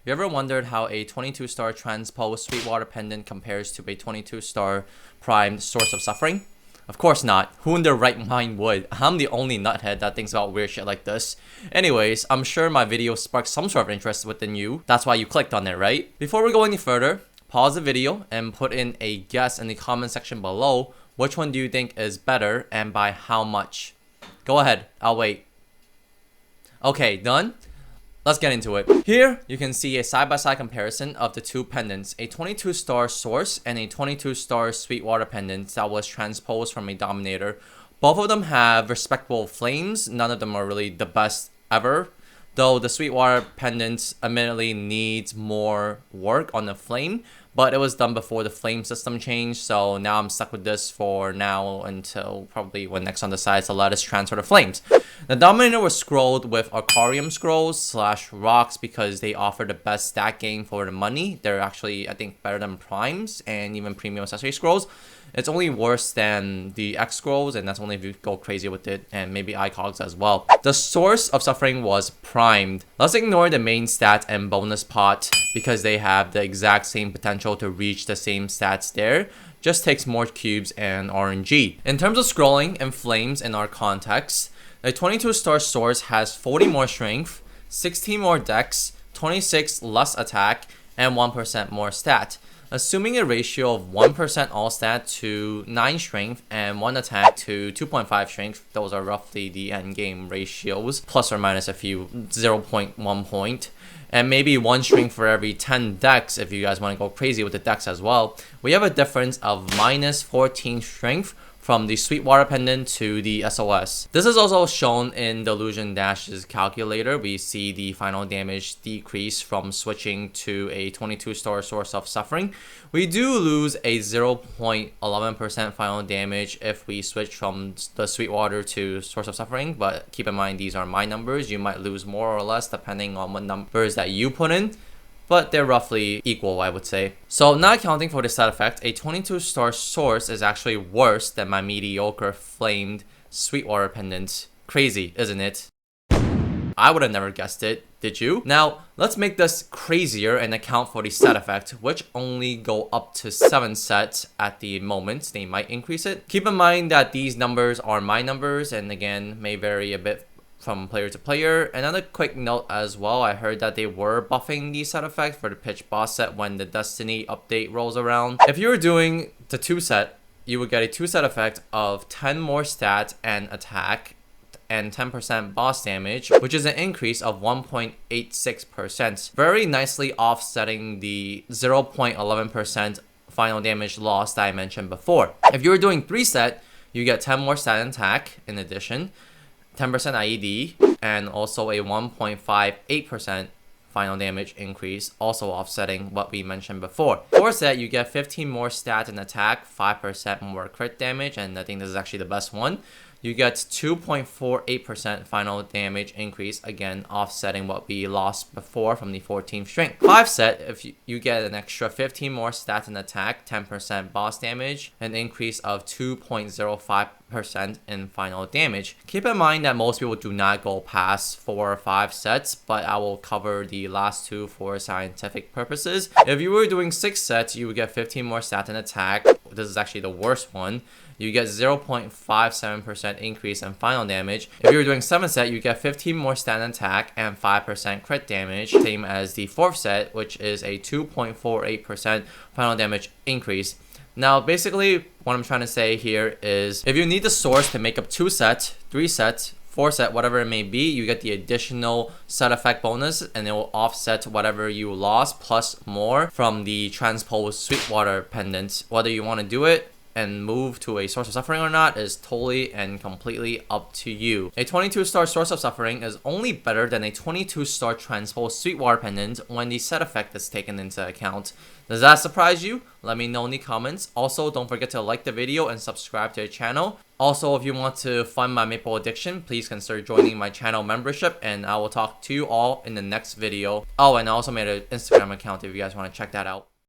You ever wondered how a 22-star transposed Sweetwater pendant compares to a 22-star primed Source of Suffering? Of course not. Who in their right mind would? I'm the only nuthead that thinks about weird shit like this. Anyways, I'm sure my video sparked some sort of interest within you. That's why you clicked on it, right? Before we go any further, pause the video and put in a guess in the comment section below. Which one do you think is better and by how much? Go ahead, I'll wait. Okay, done? Let's get into it. Here, you can see a side-by-side comparison of the two pendants, a 22-star Source and a 22-star Sweetwater pendant that was transposed from a Dominator. Both of them have respectable flames. None of them are really the best ever, though the Sweetwater pendant admittedly needs more work on the flame, but it was done before the flame system changed, so now I'm stuck with this for now until probably when Nexon decides to let us transfer the flames. The Dominator was scrolled with Arcarium scrolls / rocks because they offer the best stat gain for the money. They're actually, I think, better than primes and even premium accessory scrolls. It's only worse than the X scrolls, and that's only if you go crazy with it, and maybe iCogs as well. The Source of Suffering was primed. Let's ignore the main stat and bonus pot because they have the exact same potential to reach the same stats there. Just takes more cubes and RNG. In terms of scrolling and flames in our context, the 22-star Source has 40 more strength, 16 more dex, 26 less attack, and 1% more stat. Assuming a ratio of 1% all stat to 9 strength and 1 attack to 2.5 strength, those are roughly the end game ratios, plus or minus a few, 0.1 point. And maybe 1 strength for every 10 dex if you guys want to go crazy with the dex as well. We have a difference of minus 14 strength from the Sweetwater pendant to the SOS. This is also shown in the Illusion Dash's calculator. We see the final damage decrease from switching to a 22-star Source of Suffering. We do lose a 0.11% final damage if we switch from the Sweetwater to Source of Suffering, but keep in mind these are my numbers. You might lose more or less depending on what numbers that you put in, but they're roughly equal, I would say. So not accounting for the side effect, a 22-star Source is actually worse than my mediocre flamed Sweetwater pendant. Crazy, isn't it? I would have never guessed it, did you? Now, let's make this crazier and account for the set effect, which only go up to 7 sets at the moment. They might increase it. Keep in mind that these numbers are my numbers and again, may vary a bit from player to player. Another quick note as well, I heard that they were buffing the set effect for the pitch boss set when the Destiny update rolls around. If you were doing the 2 set, you would get a 2 set effect of 10 more stat and attack and 10% boss damage, which is an increase of 1.86%, very nicely offsetting the 0.11% final damage loss that I mentioned before. If you were doing 3 set, you get 10 more stat and attack in addition, 10% IED, and also a 1.58% final damage increase, also offsetting what we mentioned before. 4 set, you get 15 more stat and attack, 5% more crit damage, and I think this is actually the best one. You get 2.48% final damage increase, again offsetting what we lost before from the 14th strength. 5 set, if you get an extra 15 more stat and attack, 10% boss damage, an increase of 2.05% in final damage. Keep in mind that most people do not go past 4 or 5 sets, but I will cover the last 2 for scientific purposes. If you were doing 6 sets, you would get 15 more stat and attack. This is actually the worst one. You get 0.57% increase in final damage. If you were doing 7 set, you get 15 more stat and attack and 5% crit damage, same as the 4th set, which is a 2.48% final damage increase. Now, basically, what I'm trying to say here is if you need the Source to make up 2 sets, 3 sets, 4 set, whatever it may be, you get the additional set effect bonus and it will offset whatever you lost plus more from the transposed Sweetwater pendant. Whether you want to do it and move to a Source of Suffering or not is totally and completely up to you. A 22-star Source of Suffering is only better than a 22-star transposed Sweetwater pendant when the set effect is taken into account. Does that surprise you? Let me know in the comments. Also, don't forget to like the video and subscribe to the channel. Also, if you want to fund my Maple addiction, please consider joining my channel membership, and I will talk to you all in the next video. Oh, and I also made an Instagram account if you guys want to check that out.